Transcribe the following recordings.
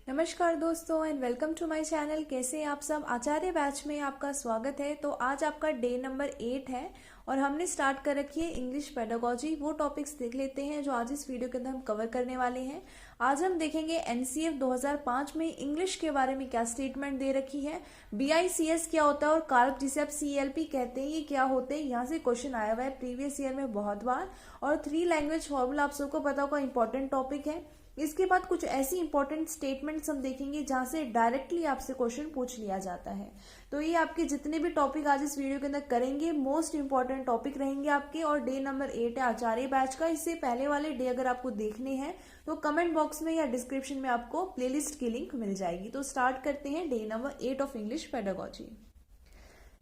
नमस्कार दोस्तों and welcome to my channel. कैसे हैं आप सब। आचार्य बैच में आपका स्वागत है। तो आज आपका डे नंबर 8 है और हमने स्टार्ट कर रखी है इंग्लिश पेडागोजी। वो टॉपिक्स देख लेते हैं जो आज इस वीडियो के अंदर हम कवर करने वाले हैं। आज हम देखेंगे एनसीएफ 2005 में इंग्लिश के बारे में क्या स्टेटमेंट दे रखी है, बीआईसीएस क्या होता है और कार्प जिसे आप सीएलपी कहते हैं ये क्या होते हैं। यहाँ से क्वेश्चन आया हुआ है प्रीवियस ईयर में बहुत बार। और 3 लैंग्वेज फॉर्मूला आप सबको पता होगा, इंपॉर्टेंट टॉपिक है। इसके बाद कुछ ऐसी इंपॉर्टेंट स्टेटमेंट्स हम देखेंगे जहां से डायरेक्टली आपसे क्वेश्चन पूछ लिया जाता है। तो ये आपके जितने भी टॉपिक आज इस वीडियो के अंदर करेंगे मोस्ट इंपॉर्टेंट टॉपिक रहेंगे आपके। और डे नंबर 8 है आचार्य बैच का। इससे पहले वाले डे अगर आपको देखने हैं तो कमेंट बॉक्स में या डिस्क्रिप्शन में आपको प्लेलिस्ट की लिंक मिल जाएगी। तो स्टार्ट करते हैं day number 8 of English pedagogy.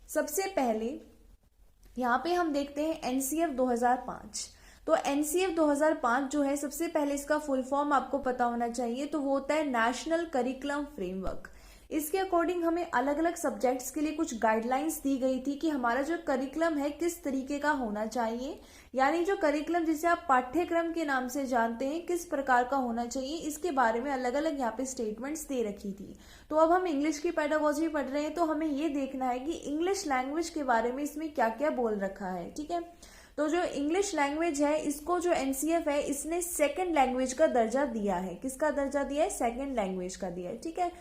सबसे पहले यहाँ पे हम देखते हैं एनसीएफ 2005। तो एनसीएफ 2005 जो है, सबसे पहले इसका फुल फॉर्म आपको पता होना चाहिए। तो वो होता है नेशनल करिकुलम फ्रेमवर्क। इसके अकॉर्डिंग हमें अलग अलग सब्जेक्ट्स के लिए कुछ गाइडलाइंस दी गई थी कि हमारा जो करिकुलम है किस तरीके का होना चाहिए। यानी जो करिकुलम जिसे आप पाठ्यक्रम के नाम से जानते हैं किस प्रकार का होना चाहिए, इसके बारे में अलग अलग यहाँ पे स्टेटमेंट्स दे रखी थी। तो अब हम इंग्लिश की पेडागोजी पढ़ रहे हैं तो हमें ये देखना है कि इंग्लिश लैंग्वेज के बारे में इसमें क्या क्या बोल रखा है। ठीक है, तो जो इंग्लिश लैंग्वेज है इसको जो एनसीएफ है इसने सेकंड लैंग्वेज का दर्जा दिया है। किसका दर्जा दिया है? सेकंड लैंग्वेज का दिया है। ठीक है,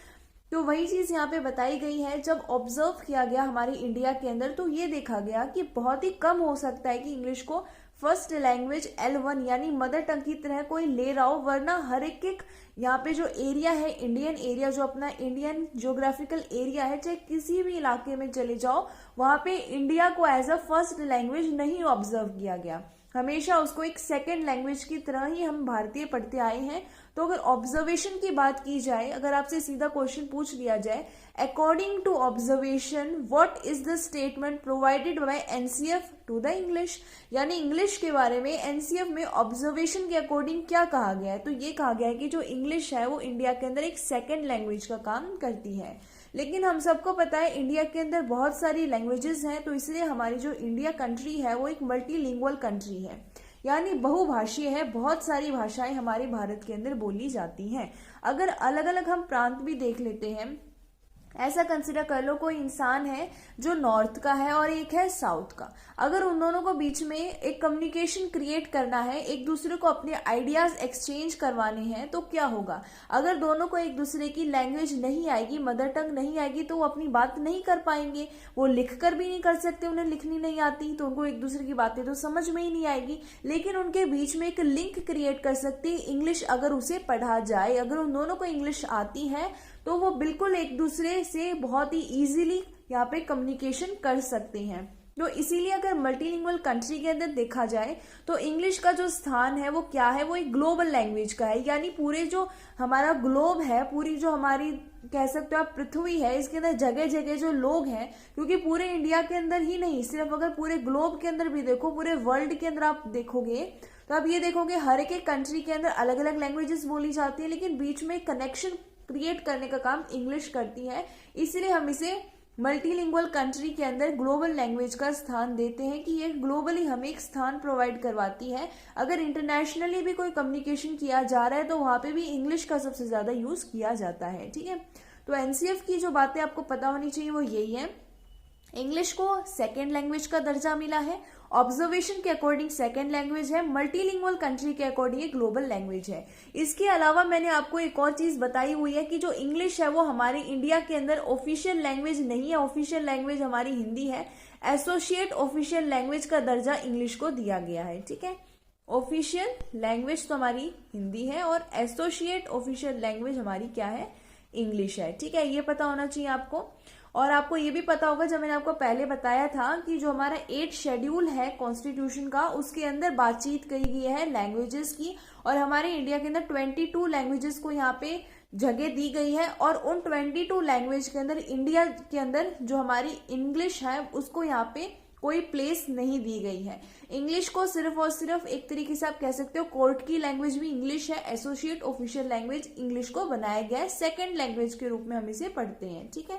तो वही चीज यहाँ पे बताई गई है। जब ऑब्जर्व किया गया हमारे इंडिया के अंदर तो ये देखा गया कि बहुत ही कम हो सकता है कि इंग्लिश को फर्स्ट लैंग्वेज L1 यानी मदर टंग की तरह कोई ले रहा हो, वरना हर एक यहाँ पे जो एरिया है, इंडियन एरिया, जो अपना इंडियन ज्योग्राफिकल एरिया है, चाहे किसी भी इलाके में चले जाओ वहां पे इंडिया को एज अ फर्स्ट लैंग्वेज नहीं ऑब्जर्व किया गया। हमेशा उसको एक सेकेंड लैंग्वेज की तरह ही हम भारतीय पढ़ते आए हैं। तो अगर ऑब्जर्वेशन की बात की जाए, अगर आपसे सीधा क्वेश्चन पूछ लिया जाए, according to observation what is the statement provided by NCF to the English, यानी इंग्लिश के बारे में एनसीएफ में ऑब्जर्वेशन के अकॉर्डिंग क्या कहा गया है। तो ये कहा गया है कि जो इंग्लिश है वो इंडिया के अंदर एक सेकेंड लैंग्वेज का काम करती है। लेकिन हम सबको पता है इंडिया के अंदर बहुत सारी लैंग्वेजेस हैं, तो इसलिए हमारी जो इंडिया कंट्री है वो एक मल्टीलिंगुअल कंट्री है, यानी बहुभाषीय है। बहुत सारी भाषाएं हमारे भारत के अंदर बोली जाती हैं। अगर अलग अलग हम प्रांत भी देख लेते हैं, ऐसा कंसिडर कर लो कोई इंसान है जो नॉर्थ का है और एक है साउथ का। अगर उन दोनों को बीच में एक कम्युनिकेशन क्रिएट करना है, एक दूसरे को अपने आइडियाज एक्सचेंज करवाने हैं, तो क्या होगा? अगर दोनों को एक दूसरे की लैंग्वेज नहीं आएगी, मदर टंग नहीं आएगी, तो वो अपनी बात नहीं कर पाएंगे। वो लिख कर भी नहीं कर सकते, उन्हें लिखनी नहीं आती, तो उनको एक दूसरे की बातें तो समझ में ही नहीं आएगी। लेकिन उनके बीच में एक लिंक क्रिएट कर सकती है इंग्लिश, अगर उसे पढ़ा जाए। अगर उन दोनों को इंग्लिश आती है तो वो बिल्कुल एक दूसरे से बहुत ही इजीली यहाँ पे कम्युनिकेशन कर सकते हैं। तो इसीलिए अगर मल्टीलिंगुअल कंट्री के अंदर देखा जाए तो इंग्लिश का जो स्थान है वो क्या है? वो एक ग्लोबल लैंग्वेज का है। यानी पूरे जो हमारा ग्लोब है, पूरी जो हमारी कह सकते हो आप पृथ्वी है, इसके अंदर जगह जगह जो लोग हैं, क्योंकि पूरे इंडिया के अंदर ही नहीं, सिर्फ अगर पूरे ग्लोब के अंदर भी देखो, पूरे वर्ल्ड के अंदर आप देखोगे तो आप ये देखोगे हर एक कंट्री के अंदर अलग अलग लैंग्वेजेस बोली जाती है, लेकिन बीच में कनेक्शन क्रिएट करने का काम इंग्लिश करती है। इसलिए हम इसे मल्टीलिंगुअल कंट्री के अंदर ग्लोबल लैंग्वेज का स्थान देते हैं कि ये ग्लोबली हमें एक स्थान प्रोवाइड करवाती है। अगर इंटरनेशनली भी कोई कम्युनिकेशन किया जा रहा है तो वहां पे भी इंग्लिश का सबसे ज्यादा यूज किया जाता है। ठीक है, तो एनसीएफ की जो बातें आपको पता होनी चाहिए वो यही है। इंग्लिश को सेकेंड लैंग्वेज का दर्जा मिला है, ऑब्जर्वेशन के अकॉर्डिंग सेकेंड लैंग्वेज है, मल्टीलिंगुअल कंट्री के अकॉर्डिंग ये ग्लोबल लैंग्वेज है। इसके अलावा मैंने आपको एक और चीज बताई हुई है कि जो इंग्लिश है वो हमारे इंडिया के अंदर ऑफिशियल लैंग्वेज नहीं है। ऑफिशियल लैंग्वेज हमारी हिंदी है। एसोसिएट ऑफिशियल लैंग्वेज का दर्जा इंग्लिश को दिया गया है। ठीक है, ऑफिशियल लैंग्वेज तो हमारी हिंदी है और एसोसिएट ऑफिशियल लैंग्वेज हमारी क्या है? इंग्लिश है। ठीक है, ये पता होना चाहिए आपको। और आपको ये भी पता होगा, जब मैंने आपको पहले बताया था कि जो हमारा 8 शेड्यूल है कॉन्स्टिट्यूशन का, उसके अंदर बातचीत करी गई है लैंग्वेजेस की, और हमारे इंडिया के अंदर 22 लैंग्वेजेस को यहाँ पे जगह दी गई है। और उन 22 लैंग्वेज के अंदर इंडिया के अंदर जो हमारी इंग्लिश है उसको यहाँ पे कोई प्लेस नहीं दी गई है। इंग्लिश को सिर्फ और सिर्फ एक तरीके से आप कह सकते हो कोर्ट की लैंग्वेज भी इंग्लिश है। एसोसिएट ऑफिशियल लैंग्वेज इंग्लिश को बनाया गया है, सेकेंड लैंग्वेज के रूप में हम इसे पढ़ते हैं। ठीक है,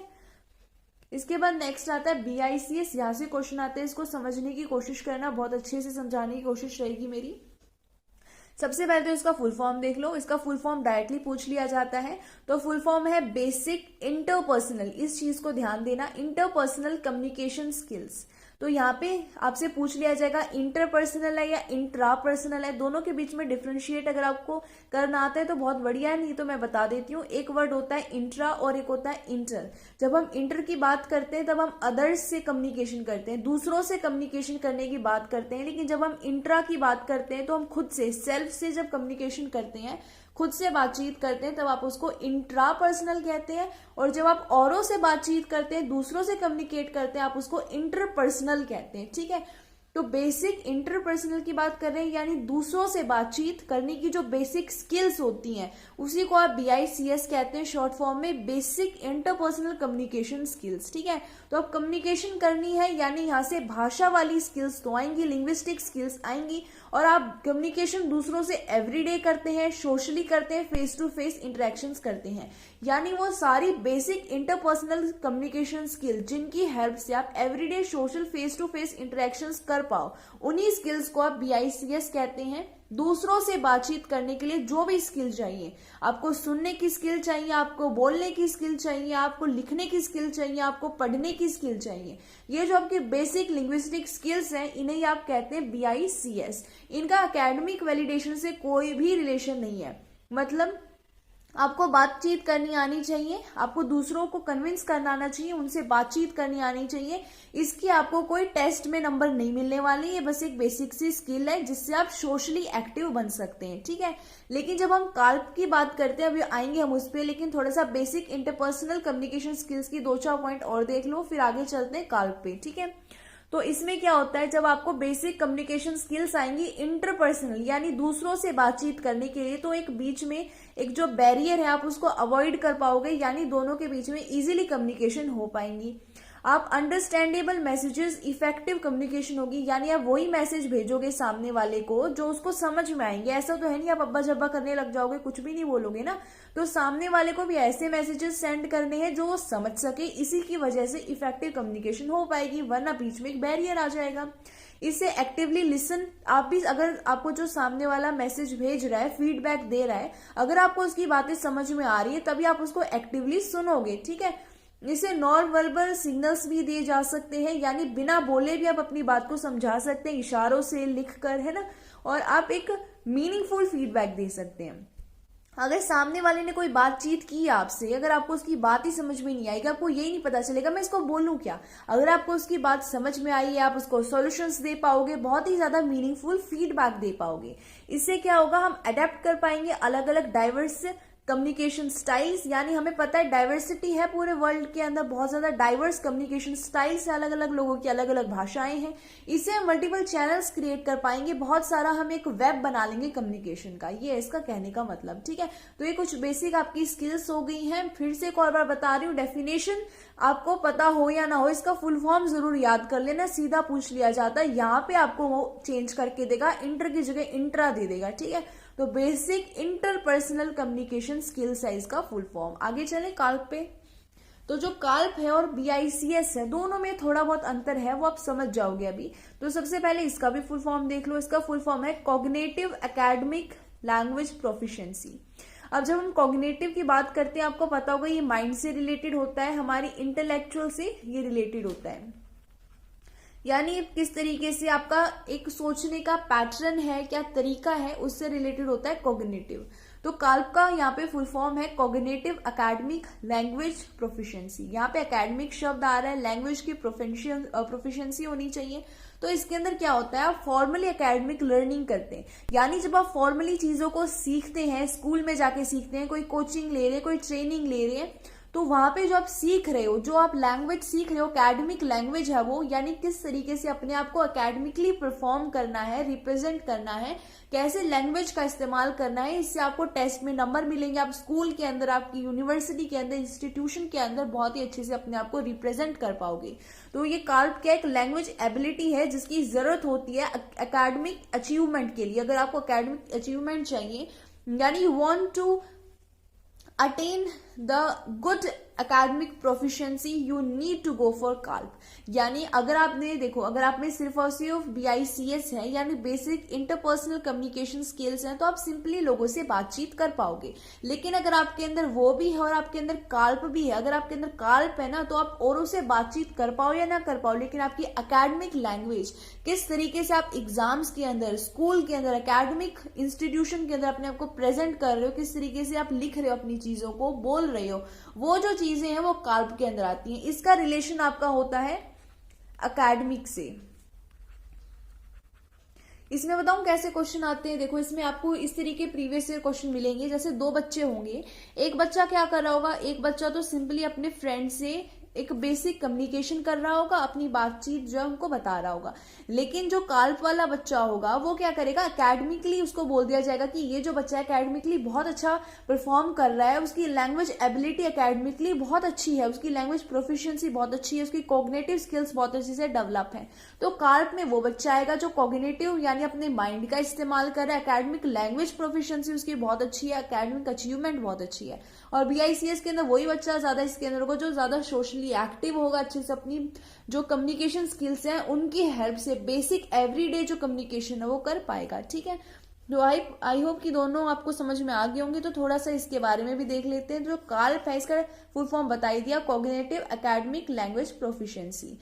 इसके बाद नेक्स्ट आता है बीआईसीएस। यहाँ से क्वेश्चन आते हैं, इसको समझने की कोशिश करना, बहुत अच्छे से समझाने की कोशिश रहेगी मेरी। सबसे पहले तो इसका फुल फॉर्म देख लो। इसका फुल फॉर्म डायरेक्टली पूछ लिया जाता है, तो फुल फॉर्म है बेसिक इंटरपर्सनल, इस चीज को ध्यान देना, इंटरपर्सनल कम्युनिकेशन स्किल्स। तो यहाँ पे आपसे पूछ लिया जाएगा इंटरपर्सनल है या इंट्रापर्सनल है, दोनों के बीच में डिफ्रेंशिएट अगर आपको करना आता है तो बहुत बढ़िया है, नहीं तो मैं बता देती हूँ। एक वर्ड होता है इंट्रा और एक होता है इंटर। जब हम इंटर की बात करते हैं तब हम अदर्स से कम्युनिकेशन करते हैं, दूसरों से कम्युनिकेशन करने की बात करते हैं, लेकिन जब हम इंट्रा की बात करते हैं तो हम खुद से, सेल्फ से जब कम्युनिकेशन करते हैं, खुद से बातचीत करते हैं, तब आप उसको इंट्रापर्सनल कहते हैं। और जब आप औरों से बातचीत करते हैं, दूसरों से कम्युनिकेट करते हैं, आप उसको इंटरपर्सनल कहते हैं। ठीक है, तो बेसिक इंटरपर्सनल की बात कर रहे हैं, यानी दूसरों से बातचीत करने की जो बेसिक स्किल्स होती हैं उसी को आप BICS कहते हैं शॉर्ट फॉर्म में, बेसिक इंटरपर्सनल कम्युनिकेशन स्किल्स। ठीक है, तो अब कम्युनिकेशन करनी है यानी यहाँ से भाषा वाली स्किल्स तो आएंगी, लिंग्विस्टिक स्किल्स आएंगी, और आप कम्युनिकेशन दूसरों से एवरीडे करते हैं, सोशली करते हैं, फेस टू फेस इंटरेक्शंस करते हैं, यानी वो सारी बेसिक इंटरपर्सनल कम्युनिकेशन स्किल जिनकी हेल्प से आप everyday social face to face interactions कर पाओ, उन्हीं स्किल्स को आप BICS कहते हैं। दूसरों से बातचीत करने के लिए जो भी स्किल चाहिए, आपको सुनने की स्किल चाहिए, आपको बोलने की स्किल चाहिए, आपको लिखने की स्किल चाहिए, आपको पढ़ने की स्किल चाहिए, ये जो आपकी बेसिक लिंग्विस्टिक स्किल्स हैं इन्हें आप कहते हैं BICS। इनका एकेडमिक वैलिडेशन से कोई भी रिलेशन नहीं है, मतलब आपको बातचीत करनी आनी चाहिए, आपको दूसरों को कन्विंस करना आना चाहिए, उनसे बातचीत करनी आनी चाहिए। इसकी आपको कोई टेस्ट में नंबर नहीं मिलने वाले, ये बस एक बेसिक सी स्किल है जिससे आप सोशली एक्टिव बन सकते हैं। ठीक है, लेकिन जब हम काल्प की बात करते हैं, अभी आएंगे हम उस पर, लेकिन थोड़ा सा बेसिक इंटरपर्सनल कम्युनिकेशन स्किल्स की 2-4 पॉइंट और देख लो, फिर आगे चलते हैं काल्प पे। ठीक है, तो इसमें क्या होता है, जब आपको बेसिक कम्युनिकेशन स्किल्स आएंगी इंटरपर्सनल यानी दूसरों से बातचीत करने के लिए, तो एक बीच में एक जो बैरियर है आप उसको अवॉइड कर पाओगे, यानी दोनों के बीच में इजीली कम्युनिकेशन हो पाएंगी। आप अंडरस्टैंडेबल मैसेजेस, इफेक्टिव कम्युनिकेशन होगी, यानी आप वही मैसेज भेजोगे सामने वाले को जो उसको समझ में आएंगे। ऐसा तो है नहीं आप अब्बा जब्बा करने लग जाओगे, कुछ भी नहीं बोलोगे ना, तो सामने वाले को भी ऐसे मैसेजेस सेंड करने हैं जो वो समझ सके, इसी की वजह से इफेक्टिव कम्युनिकेशन हो पाएगी, वरना बीच में एक बैरियर आ जाएगा। इससे एक्टिवली लिसन, आप भी अगर आपको जो सामने वाला मैसेज भेज रहा है, फीडबैक दे रहा है, अगर आपको उसकी बातें समझ में आ रही है तभी आप उसको एक्टिवली सुनोगे। ठीक है, इसे नॉन वर्बल सिग्नल्स भी दिए जा सकते हैं, यानी बिना बोले भी आप अपनी बात को समझा सकते हैं, इशारों से, लिख कर, है ना, और आप एक मीनिंगफुल फीडबैक दे सकते हैं। अगर सामने वाले ने कोई बातचीत की आपसे, अगर आपको उसकी बात ही समझ में नहीं आएगी, आपको यही नहीं पता चलेगा मैं इसको बोलूं क्या, अगर आपको उसकी बात समझ में आई है, आप उसको सॉल्यूशंस दे पाओगे, बहुत ही ज्यादा मीनिंगफुल फीडबैक दे पाओगे। इससे क्या होगा, हम अडेप्ट कर पाएंगे अलग अलग डाइवर्स कम्युनिकेशन स्टाइल्स, यानी हमें पता है डाइवर्सिटी है पूरे वर्ल्ड के अंदर, बहुत ज्यादा डाइवर्स कम्युनिकेशन स्टाइल्स है, अलग अलग लोगों की अलग अलग भाषाएं हैं। इससे हम मल्टीपल चैनल्स क्रिएट कर पाएंगे, बहुत सारा हम एक वेब बना लेंगे कम्युनिकेशन का, ये है इसका कहने का मतलब। ठीक है, तो ये कुछ बेसिक आपकी स्किल्स हो गई हैं। फिर से एक और बार बता रही हूँ, डेफिनेशन आपको पता हो या ना हो, इसका फुल फॉर्म जरूर याद कर लेना, सीधा पूछ लिया जाता है, यहाँ पे आपको वो चेंज करके देगा, इंटर की जगह इंट्रा दे देगा। ठीक है, तो बेसिक इंटरपर्सनल कम्युनिकेशन स्किल्स है इसका फुल फॉर्म। आगे चले काल्प पे, तो जो काल्प है और BICS है, दोनों में थोड़ा बहुत अंतर है, वो आप समझ जाओगे अभी। तो सबसे पहले इसका भी फुल फॉर्म देख लो, इसका फुल फॉर्म है कॉग्निटिव एकेडमिक लैंग्वेज प्रोफिशिएंसी। अब जब हम कॉग्निटिव की बात करते हैं, आपको पता होगा ये माइंड से रिलेटेड होता है, हमारी इंटेलेक्चुअल से ये रिलेटेड होता है, यानी किस तरीके से आपका एक सोचने का पैटर्न है, क्या तरीका है, उससे रिलेटेड होता है कॉग्निटिव। तो काल्प का यहाँ पे फुल फॉर्म है कॉग्निटिव एकेडमिक लैंग्वेज प्रोफिशिएंसी। यहाँ पे एकेडमिक शब्द आ रहा है, लैंग्वेज की प्रोफिशिएंसी होनी चाहिए। तो इसके अंदर क्या होता है, आप फॉर्मली एकेडमिक लर्निंग करते हैं, यानी जब आप फॉर्मली चीजों को सीखते हैं, स्कूल में जाके सीखते हैं, कोई कोचिंग ले रहे हैं, कोई ट्रेनिंग ले रहे हैं, तो वहां पे जो आप सीख रहे हो, जो आप लैंग्वेज सीख रहे हो, एकेडमिक लैंग्वेज है वो, यानी किस तरीके से अपने आप को एकेडमिकली परफॉर्म करना है, रिप्रेजेंट करना है, कैसे लैंग्वेज का इस्तेमाल करना है, इससे आपको टेस्ट में नंबर मिलेंगे, आप स्कूल के अंदर, आपकी यूनिवर्सिटी के अंदर, इंस्टीट्यूशन के अंदर बहुत ही अच्छे से अपने आप को रिप्रेजेंट कर पाओगे। तो ये काल्प क्या एक लैंग्वेज एबिलिटी है जिसकी जरूरत होती है एकेडमिक अचीवमेंट के लिए। अगर आपको एकेडमिक अचीवमेंट चाहिए, यानी you want to attain the good academic proficiency you need to go for CALP. यानी अगर आपने देखो, अगर आप में सिर्फ और सिर्फ BICS है यानी बेसिक इंटरपर्सनल कम्युनिकेशन स्किल्स हैं, तो आप सिंपली लोगों से बातचीत कर पाओगे। लेकिन अगर आपके अंदर वो भी है और आपके अंदर काल्प भी है, अगर आपके अंदर काल्प है ना, तो आप औरों से बातचीत कर पाओ या ना कर पाओ, लेकिन आपकी एकेडमिक लैंग्वेज, किस तरीके से आप एग्जाम्स के अंदर, स्कूल के अंदर, एकेडमिक इंस्टीट्यूशन के अंदर अपने आप को प्रेजेंट कर रहे हो, किस तरीके से आप लिख रहे हो, अपनी चीजों को बोल रहे हो, वो जो चीजें हैं वो काल्प के अंदर आती हैं। इसका रिलेशन आपका होता है एकेडमिक से। इसमें बताऊं कैसे क्वेश्चन आते हैं। देखो, इसमें आपको इस तरीके प्रीवियस ईयर क्वेश्चन मिलेंगे। जैसे दो बच्चे होंगे, एक बच्चा क्या कर रहा होगा, एक बच्चा तो सिंपली अपने फ्रेंड से एक बेसिक कम्युनिकेशन कर रहा होगा, अपनी बातचीत जो है उनको बता रहा होगा। लेकिन जो काल्प वाला बच्चा होगा वो क्या करेगा, एकेडमिकली उसको बोल दिया जाएगा कि ये जो बच्चा एकेडमिकली बहुत अच्छा परफॉर्म कर रहा है, उसकी लैंग्वेज एबिलिटी एकेडमिकली बहुत अच्छी है, उसकी लैंग्वेज प्रोफिशिएंसी बहुत अच्छी है, उसकी कॉग्निटिव स्किल्स बहुत अच्छे से डेवलप है। तो काल्प में वो बच्चा आएगा जो कॉग्निटिव यानी अपने माइंड का इस्तेमाल कर रहा है, एकेडमिक लैंग्वेज प्रोफिशिएंसी उसकी बहुत अच्छी है, एकेडमिक अचीवमेंट बहुत अच्छी है। और BICS के अंदर वही बच्चा ज्यादा इसके अंदर को जो ज्यादा सोशली एक्टिव होगा, अच्छे से अपनी जो कम्युनिकेशन स्किल्स हैं उनकी हेल्प से बेसिक एवरीडे जो कम्युनिकेशन है वो कर पाएगा। ठीक है, तो आई होप कि दोनों आपको समझ में आ गए होंगे। तो थोड़ा सा इसके बारे में भी देख लेते हैं। जो काल्प है इसका फुल फॉर्म बता ही दिया, कॉग्निटिव एकेडमिक लैंग्वेज प्रोफिशिएंसी।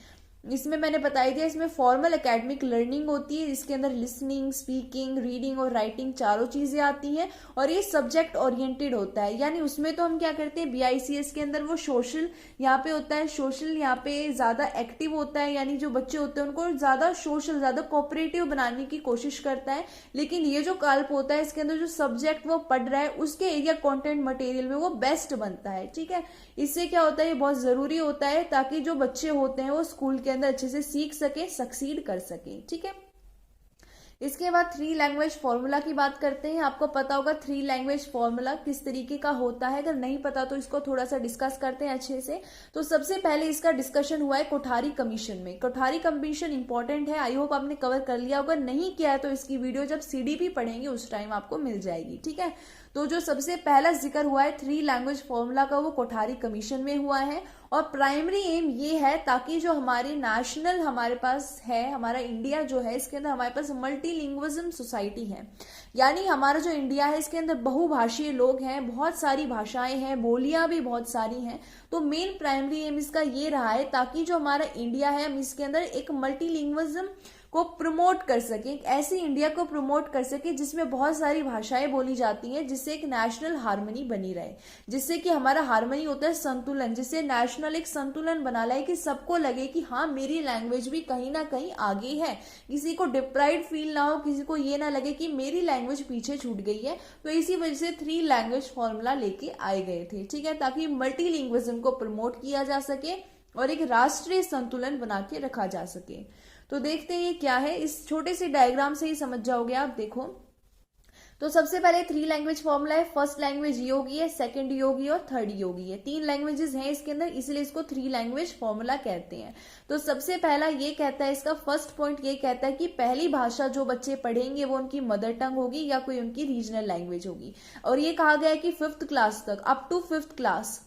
इसमें मैंने बता दिया, इसमें फॉर्मल एकेडमिक लर्निंग होती है, इसके अंदर लिसनिंग, स्पीकिंग, रीडिंग और राइटिंग चारों चीजें आती हैं। और ये सब्जेक्ट ओरिएंटेड होता है, यानी उसमें तो हम क्या करते हैं, BICS के अंदर वो सोशल यहाँ पे होता है, सोशल यहाँ पे ज्यादा एक्टिव होता है, यानी जो बच्चे होते हैं उनको ज्यादा सोशल, ज्यादा कोऑपरेटिव बनाने की कोशिश करता है। लेकिन ये जो काल्प होता है इसके अंदर जो सब्जेक्ट वो पढ़ रहा है उसके एरिया कॉन्टेंट मटेरियल में वो बेस्ट बनता है। ठीक है, इससे क्या होता है, ये बहुत जरूरी होता है ताकि जो बच्चे होते हैं वो स्कूल के अंदर अच्छे से सीख सके, सक्सीड कर सके। ठीक है, इसके बाद 3 लैंग्वेज फॉर्मूला की बात करते हैं। आपको पता होगा 3 लैंग्वेज फॉर्मूला किस तरीके का होता है, अगर नहीं पता तो इसको थोड़ा सा डिस्कस करते हैं अच्छे से। तो सबसे पहले इसका डिस्कशन हुआ है कोठारी कमीशन में। कोठारी कमीशन इंपॉर्टेंट है, आई होप आपने कवर कर लिया होगा, नहीं किया है तो इसकी वीडियो जब CDP पढ़ेंगे उस टाइम आपको मिल जाएगी। ठीक है, तो जो सबसे पहला जिक्र हुआ है 3 लैंग्वेज फॉर्मूला का वो कोठारी कमीशन में हुआ है। और प्राइमरी एम ये है ताकि जो हमारी नेशनल हमारे पास है, हमारा इंडिया जो है इसके अंदर हमारे पास मल्टीलिंग्विज्म सोसाइटी है, यानी हमारा जो इंडिया है इसके अंदर बहुभाषीय लोग हैं, बहुत सारी भाषाएं हैं, बोलियां भी बहुत सारी हैं। तो मेन प्राइमरी एम इसका ये रहा है ताकि जो हमारा इंडिया है हम इसके अंदर एक मल्टीलिंग्विज्म को प्रमोट कर सके, एक ऐसी इंडिया को प्रमोट कर सके जिसमें बहुत सारी भाषाएं बोली जाती हैं, जिससे एक नेशनल हार्मनी बनी रहे, जिससे कि हमारा हार्मनी होता है संतुलन, जिससे नेशनल एक संतुलन बना लाए कि सबको लगे कि हाँ मेरी लैंग्वेज भी कहीं ना कहीं आगे है, किसी को डिप्राइड फील ना हो, किसी को ये ना लगे कि मेरी लैंग्वेज पीछे छूट गई है। तो इसी वजह से 3 लैंग्वेज फॉर्मूला लेके आए गए थे। ठीक है, ताकि मल्टीलिंग्विज्म को प्रमोट किया जा सके और एक राष्ट्रीय संतुलन बना के रखा जा सके। तो देखते हैं ये क्या है, इस छोटे से डायग्राम से ही समझ जाओगे आप। देखो, तो सबसे पहले 3 लैंग्वेज फॉर्मूला है। फर्स्ट लैंग्वेज ये होगी है, सेकंड ये होगी और थर्ड ये होगी है। 3 लैंग्वेजेस हैं इसके अंदर, इसलिए इसको 3 लैंग्वेज फॉर्मूला कहते हैं। तो सबसे पहला ये कहता है, इसका फर्स्ट पॉइंट ये कहता है कि पहली भाषा जो बच्चे पढ़ेंगे वो उनकी मदर टंग होगी या कोई उनकी रीजनल लैंग्वेज होगी। और ये कहा गया है कि 5th क्लास तक, अप टू 5th क्लास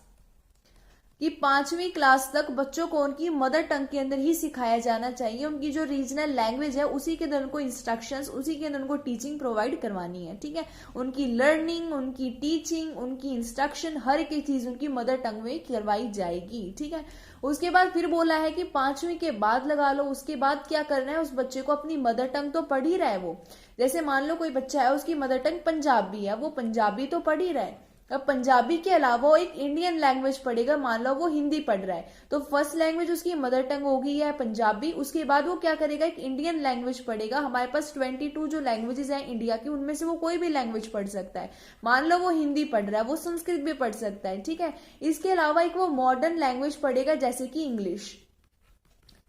कि 5वीं क्लास तक बच्चों को उनकी मदर टंग के अंदर ही सिखाया जाना चाहिए। उनकी जो रीजनल लैंग्वेज है उसी के अंदर उनको इंस्ट्रक्शंस, उसी के अंदर उनको टीचिंग प्रोवाइड करवानी है। ठीक है, उनकी लर्निंग, उनकी टीचिंग, उनकी इंस्ट्रक्शन, हर एक चीज उनकी मदर टंग में करवाई जाएगी। ठीक है, उसके बाद फिर बोला है कि 5वीं के बाद लगा लो, उसके बाद क्या करना है, उस बच्चे को अपनी मदर टंग तो पढ़ ही रहा है वो। जैसे मान लो कोई बच्चा है उसकी मदर टंग पंजाबी है, वो पंजाबी तो पढ़ ही रहा है। अब पंजाबी के अलावा वो एक इंडियन लैंग्वेज पढ़ेगा, मान लो वो हिंदी पढ़ रहा है, तो फर्स्ट लैंग्वेज उसकी मदर टंग होगी है पंजाबी। उसके बाद वो क्या करेगा, एक इंडियन लैंग्वेज पढ़ेगा। हमारे पास 22 जो लैंग्वेजेस हैं इंडिया की, उनमें से वो कोई भी लैंग्वेज पढ़ सकता है। मान लो वो हिंदी पढ़ रहा है, वो संस्कृत भी पढ़ सकता है। ठीक है, इसके अलावा एक वो मॉडर्न लैंग्वेज पढ़ेगा जैसे कि इंग्लिश।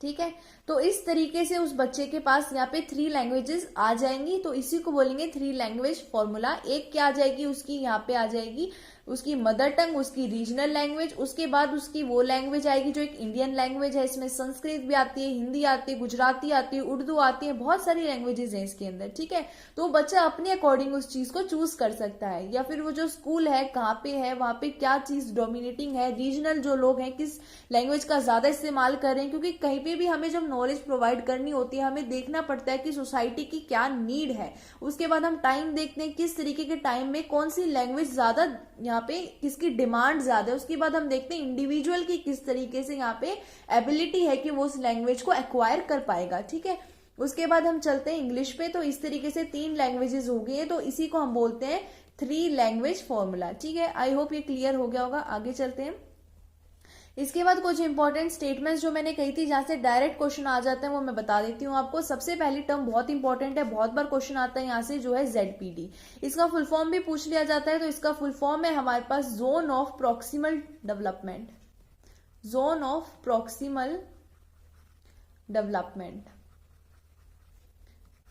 ठीक है, तो इस तरीके से उस बच्चे के पास यहाँ पे 3 लैंग्वेजेस आ जाएंगी। तो इसी को बोलेंगे 3 लैंग्वेज फॉर्मूला। एक क्या आ जाएगी उसकी, यहाँ पे आ जाएगी उसकी मदर टंग, उसकी रीजनल लैंग्वेज, उसके बाद उसकी वो लैंग्वेज आएगी जो एक इंडियन लैंग्वेज है। इसमें संस्कृत भी आती है, हिंदी आती है, गुजराती आती है, उर्दू आती है, बहुत सारी लैंग्वेजेस हैं इसके अंदर, ठीक है। तो बच्चा अपने अकॉर्डिंग उस चीज को चूज कर सकता है, या फिर वो जो स्कूल है कहाँ पे है, वहां पे क्या चीज डोमिनेटिंग है, रीजनल जो लोग हैं किस लैंग्वेज का ज्यादा इस्तेमाल कर रहे हैं, क्योंकि कहीं पे भी हमें जब नॉलेज प्रोवाइड करनी होती है हमें देखना पड़ता है कि सोसाइटी की क्या नीड है। उसके बाद हम टाइम देखते हैं किस तरीके के टाइम में कौन सी लैंग्वेज ज्यादा यहाँ पे किसकी डिमांड ज्यादा है। उसके बाद हम देखते हैं इंडिविजुअल की किस तरीके से यहाँ पे एबिलिटी है कि वो उस लैंग्वेज को एक्वायर कर पाएगा, ठीक है। उसके बाद हम चलते हैं इंग्लिश पे। तो इस तरीके से 3 लैंग्वेजेस हो गई है, तो इसी को हम बोलते हैं 3 लैंग्वेज फॉर्मूला, ठीक है। आई होप ये क्लियर हो गया होगा। आगे चलते हैं। इसके बाद कुछ इंपॉर्टेंट स्टेटमेंट्स जो मैंने कही थी जहां से डायरेक्ट क्वेश्चन आ जाते हैं वो मैं बता देती हूँ आपको। सबसे पहली टर्म बहुत इंपॉर्टेंट है, बहुत बार क्वेश्चन आता है यहाँ से, जो है ZPD। इसका फुल फॉर्म भी पूछ लिया जाता है। तो इसका फुल फॉर्म है हमारे पास zone of proximal development, zone of proximal development,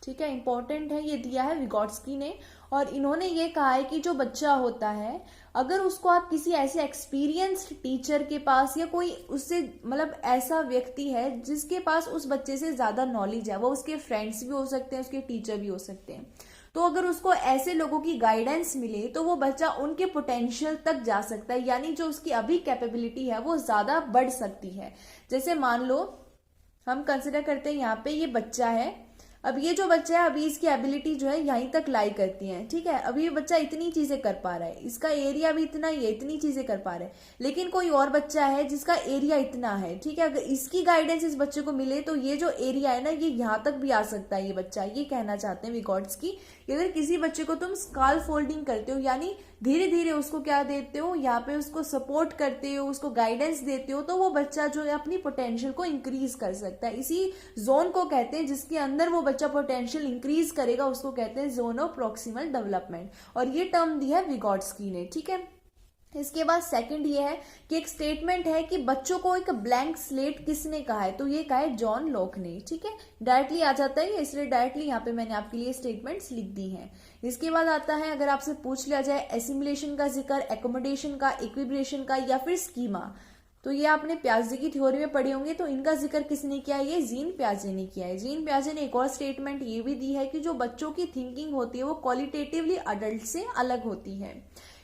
ठीक है। इंपॉर्टेंट है, ये दिया है विगोट्स्की ने। और इन्होंने ये कहा है कि जो बच्चा होता है अगर उसको आप किसी ऐसे एक्सपीरियंस्ड टीचर के पास, या कोई उससे मतलब ऐसा व्यक्ति है जिसके पास उस बच्चे से ज्यादा नॉलेज है, वो उसके फ्रेंड्स भी हो सकते हैं, उसके टीचर भी हो सकते हैं, तो अगर उसको ऐसे लोगों की गाइडेंस मिले तो वो बच्चा उनके पोटेंशियल तक जा सकता है, यानी जो उसकी अभी कैपेबिलिटी है वो ज्यादा बढ़ सकती है। जैसे मान लो हम कंसिडर करते हैं यहाँ पे ये बच्चा है, अब ये जो बच्चा है अभी इसकी एबिलिटी जो है यहीं तक लाई करती है, ठीक है। अभी ये बच्चा इतनी चीजें कर पा रहा है, इसका एरिया भी इतना ही है, इतनी चीजें कर पा रहा है। लेकिन कोई और बच्चा है जिसका एरिया इतना है, ठीक है, अगर इसकी गाइडेंस इस बच्चे को मिले तो ये जो एरिया है ना ये यहाँ तक भी आ सकता है ये बच्चा। ये कहना चाहते हैं विगोट्स्की कि अगर किसी बच्चे को तुम स्काल फोल्डिंग करते हो, यानी धीरे धीरे उसको क्या देते हो, यहाँ पे उसको सपोर्ट करते हो, उसको गाइडेंस देते हो, तो वो बच्चा जो है अपनी पोटेंशियल को इंक्रीज कर सकता है। इसी जोन को कहते हैं जिसके अंदर वो बच्चा पोटेंशियल इंक्रीज करेगा, उसको कहते हैं जोन ऑफ प्रॉक्सिमल डेवलपमेंट। और ये टर्म दी है विगोट्स्की ने, ठीक है। इसके बाद सेकंड ये है कि एक स्टेटमेंट है कि बच्चों को एक ब्लैंक स्लेट किसने कहा है, तो ये कहा है जॉन लॉक ने, ठीक है। डायरेक्टली आ जाता है, इसलिए डायरेक्टली यहाँ पे मैंने आपके लिए स्टेटमेंट्स लिख दी हैं। इसके बाद आता है, अगर आपसे पूछ लिया जाए एसिमुलेशन का जिक्र, एकोमोडेशन का, इक्विब्रेशन का, या फिर स्कीमा, तो ये आपने प्याजे की थ्योरी में पढ़े होंगे। तो इनका जिक्र किसने किया है, ये जीन प्याजे ने किया है। जीन प्याजे ने एक और स्टेटमेंट ये भी दी है कि जो बच्चों की थिंकिंग होती है वो क्वालिटेटिवली अडल्ट से अलग होती है।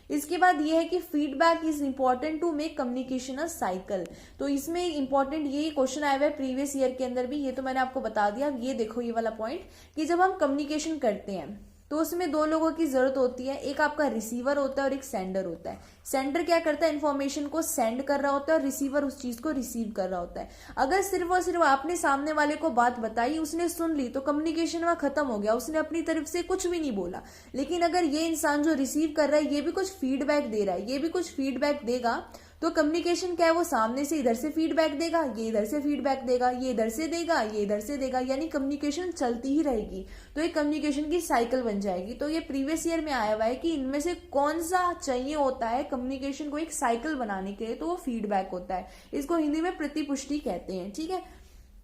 इसके बाद ये है कि feedback is important to make communication a cycle. तो इसमें इंपॉर्टेंट ये क्वेश्चन आया हुआ है प्रीवियस ईयर के अंदर भी, ये तो मैंने आपको बता दिया। ये देखो ये वाला पॉइंट कि जब हम कम्युनिकेशन करते हैं तो उसमें 2 लोगों की जरूरत होती है, एक आपका रिसीवर होता है और एक सेंडर होता है। सेंडर क्या करता है, इन्फॉर्मेशन को सेंड कर रहा होता है, और रिसीवर उस चीज को रिसीव कर रहा होता है। अगर सिर्फ और सिर्फ आपने सामने वाले को बात बताई, उसने सुन ली, तो कम्युनिकेशन वहां खत्म हो गया, उसने अपनी तरफ से कुछ भी नहीं बोला। लेकिन अगर ये इंसान जो रिसीव कर रहा है ये भी कुछ फीडबैक दे रहा है, ये भी कुछ फीडबैक देगा, तो कम्युनिकेशन क्या है, वो सामने से इधर से फीडबैक देगा, ये इधर से फीडबैक देगा, ये इधर से देगा, ये इधर से देगा, यानी कम्युनिकेशन चलती ही रहेगी। तो ये कम्युनिकेशन की साइकिल बन जाएगी। तो ये प्रीवियस ईयर में आया हुआ है कि इनमें से कौन सा चाहिए होता है कम्युनिकेशन को एक साइकिल बनाने के लिए, तो वो फीडबैक होता है। इसको हिंदी में प्रतिपुष्टि कहते हैं, ठीक है।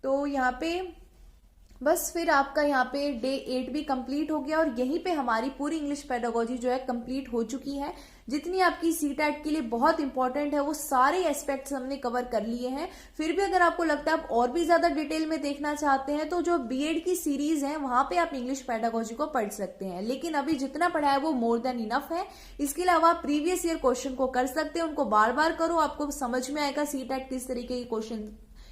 तो यहाँ पे बस फिर आपका यहाँ पे डे 8 भी कंप्लीट हो गया, और यहीं पे हमारी पूरी इंग्लिश पेडागोजी जो है कंप्लीट हो चुकी है। जितनी आपकी सीटेट के लिए बहुत इंपॉर्टेंट है वो सारे एस्पेक्ट्स हमने कवर कर लिए हैं। फिर भी अगर आपको लगता है आप और भी ज्यादा डिटेल में देखना चाहते हैं तो जो बीएड की सीरीज है वहां पे आप इंग्लिश पेडागोजी को पढ़ सकते हैं, लेकिन अभी जितना पढ़ा है वो मोर देन इनफ है। इसके अलावा आप प्रीवियस ईयर क्वेश्चन को कर सकते हैं, उनको बार बार करो, आपको समझ में आएगा सीटेट किस तरीके के क्वेश्चन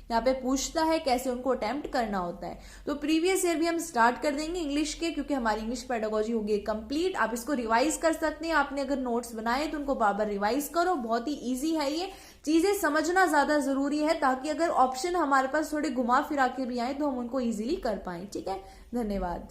यहाँ पे पूछता है, कैसे उनको अटेम्प्ट करना होता है। तो प्रीवियस ईयर भी हम स्टार्ट कर देंगे इंग्लिश के, क्योंकि हमारी इंग्लिश पेडागोजी हो गई कंप्लीट। आप इसको रिवाइज कर सकते हैं, आपने अगर नोट्स बनाए तो उनको बार बार रिवाइज करो, बहुत ही इजी है। ये चीजें समझना ज्यादा जरूरी है ताकि अगर ऑप्शन हमारे पास थोड़े घुमा फिरा के भी आए तो हम उनको इजीली कर पाए, ठीक है। धन्यवाद।